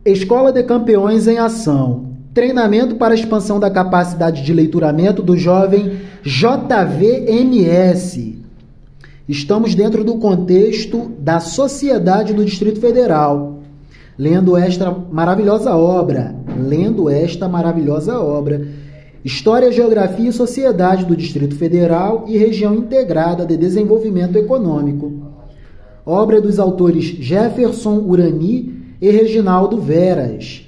Escola de Campeões em Ação. Treinamento para a expansão da capacidade de leituramento do jovem JVMS. Estamos dentro do contexto da sociedade do Distrito Federal. Lendo esta maravilhosa obra. História, Geografia e Sociedade do Distrito Federal e Região Integrada de Desenvolvimento Econômico. Obra dos autores Jefferson Urani e Reginaldo Veras.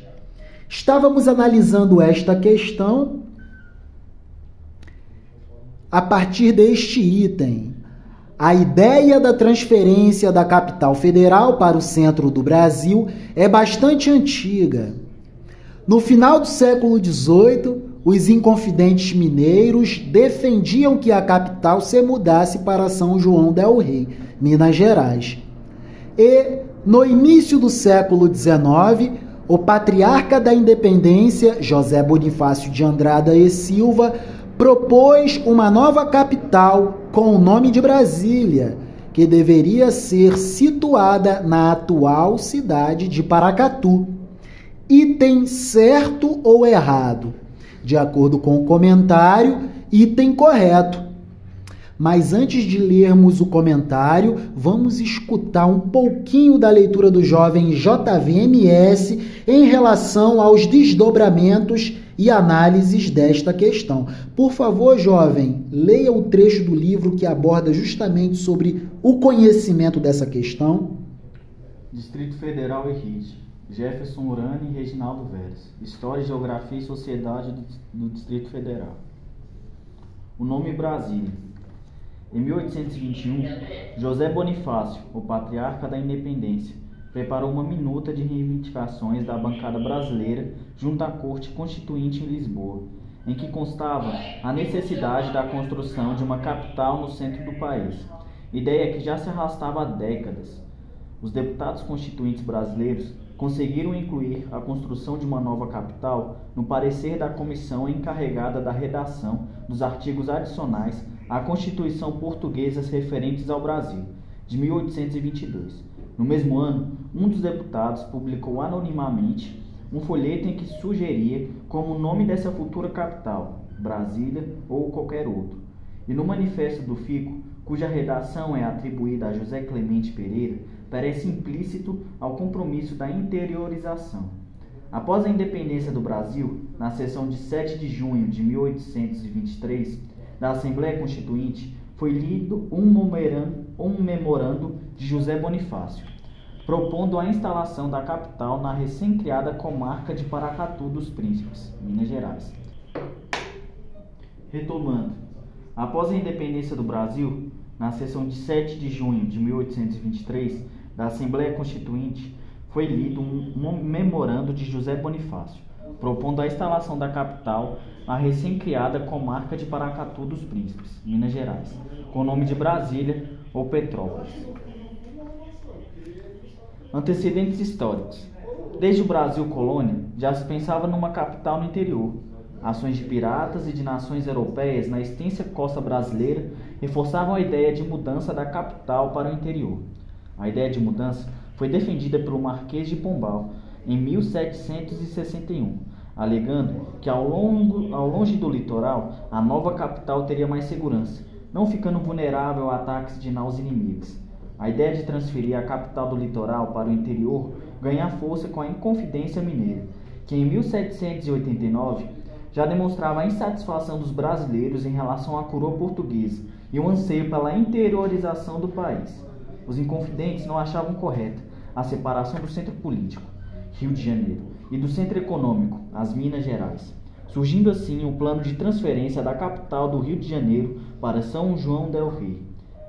Estávamos analisando esta questão a partir deste item. A ideia da transferência da capital federal para o centro do Brasil é bastante antiga. No final do século XVIII, os inconfidentes mineiros defendiam que a capital se mudasse para São João del Rei, Minas Gerais. E, no início do século XIX, o patriarca da independência, José Bonifácio de Andrada e Silva, propôs uma nova capital com o nome de Brasília, que deveria ser situada na atual cidade de Paracatu. Item certo ou errado? De acordo com o comentário, item correto. Mas antes de lermos o comentário, vamos escutar um pouquinho da leitura do jovem JVMS em relação aos desdobramentos e análises desta questão. Por favor, jovem, leia o trecho do livro que aborda justamente sobre o conhecimento dessa questão. Distrito Federal e RIT. Jefferson Urani e Reginaldo Veras. História, Geografia e Sociedade do Distrito Federal. O nome Brasília. Em 1821, José Bonifácio, o patriarca da independência, preparou uma minuta de reivindicações da bancada brasileira junto à Corte Constituinte em Lisboa, em que constava a necessidade da construção de uma capital no centro do país, ideia que já se arrastava há décadas. Os deputados constituintes brasileiros conseguiram incluir a construção de uma nova capital no parecer da comissão encarregada da redação dos artigos adicionais à Constituição Portuguesa referentes ao Brasil, de 1822. No mesmo ano, um dos deputados publicou anonimamente um folheto em que sugeria como nome dessa futura capital, Brasília ou qualquer outro. E no Manifesto do Fico, cuja redação é atribuída a José Clemente Pereira, parece implícito ao compromisso da interiorização. Após a independência do Brasil, na sessão de 7 de junho de 1823, da Assembleia Constituinte, foi lido um memorando de José Bonifácio, propondo a instalação da capital na recém-criada comarca de Paracatu dos Príncipes, Minas Gerais. Retomando, após a independência do Brasil, na sessão de 7 de junho de 1823, da Assembleia Constituinte, foi lido um memorando de José Bonifácio, propondo a instalação da capital na recém-criada comarca de Paracatu dos Príncipes, Minas Gerais, com o nome de Brasília ou Petrópolis. Antecedentes históricos. Desde o Brasil colônia, já se pensava numa capital no interior. Ações de piratas e de nações europeias na extensa costa brasileira reforçavam a ideia de mudança da capital para o interior. A ideia de mudança foi defendida pelo Marquês de Pombal em 1761, alegando que ao longe do litoral, a nova capital teria mais segurança, não ficando vulnerável a ataques de naus inimigas. A ideia de transferir a capital do litoral para o interior ganha força com a Inconfidência Mineira, que em 1789 já demonstrava a insatisfação dos brasileiros em relação à coroa portuguesa e o anseio pela interiorização do país. Os inconfidentes não achavam correta a separação do centro político, Rio de Janeiro, e do centro econômico, as Minas Gerais, surgindo assim o plano de transferência da capital do Rio de Janeiro para São João del Rei.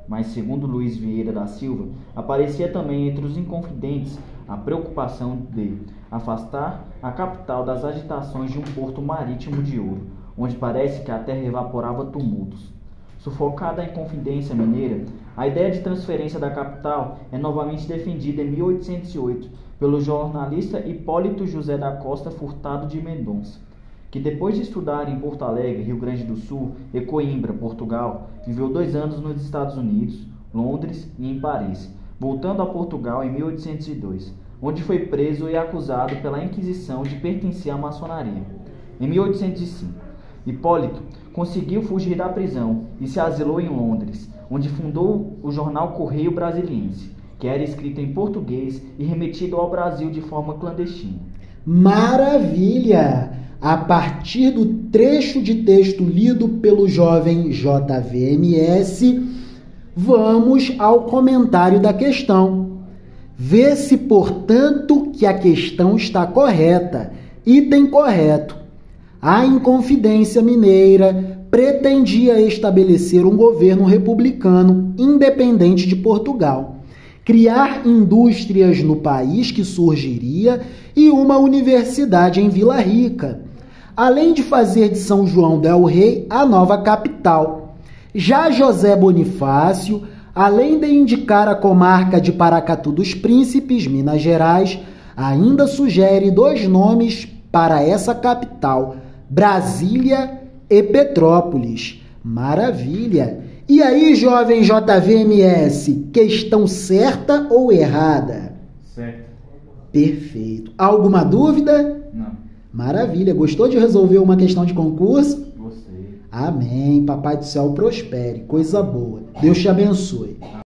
Mas, segundo Luiz Vieira da Silva, aparecia também entre os inconfidentes a preocupação de afastar a capital das agitações de um porto marítimo de ouro, onde parece que a terra evaporava tumultos. Sufocada a Inconfidência Mineira, a ideia de transferência da capital é novamente defendida em 1808 pelo jornalista Hipólito José da Costa Furtado de Mendonça, que depois de estudar em Porto Alegre, Rio Grande do Sul e Coimbra, Portugal, viveu 2 anos nos Estados Unidos, Londres e em Paris, voltando a Portugal em 1802, onde foi preso e acusado pela Inquisição de pertencer à maçonaria. Em 1805, Hipólito conseguiu fugir da prisão e se asilou em Londres, onde fundou o jornal Correio Brasiliense, que era escrito em português e remetido ao Brasil de forma clandestina. Maravilha! A partir do trecho de texto lido pelo jovem JVMS, vamos ao comentário da questão. Vê-se, portanto, que a questão está correta. Item correto. A Inconfidência Mineira pretendia estabelecer um governo republicano independente de Portugal, criar indústrias no país que surgiria e uma universidade em Vila Rica, além de fazer de São João del Rei a nova capital. Já José Bonifácio, além de indicar a comarca de Paracatu dos Príncipes, Minas Gerais, ainda sugere 2 nomes para essa capital, Brasília e Petrópolis. Maravilha! E aí, jovem JVMS, questão certa ou errada? Certo. Perfeito. Alguma dúvida? Não. Maravilha. Gostou de resolver uma questão de concurso? Gostei. Amém. Papai do céu prospere. Coisa boa. Deus te abençoe.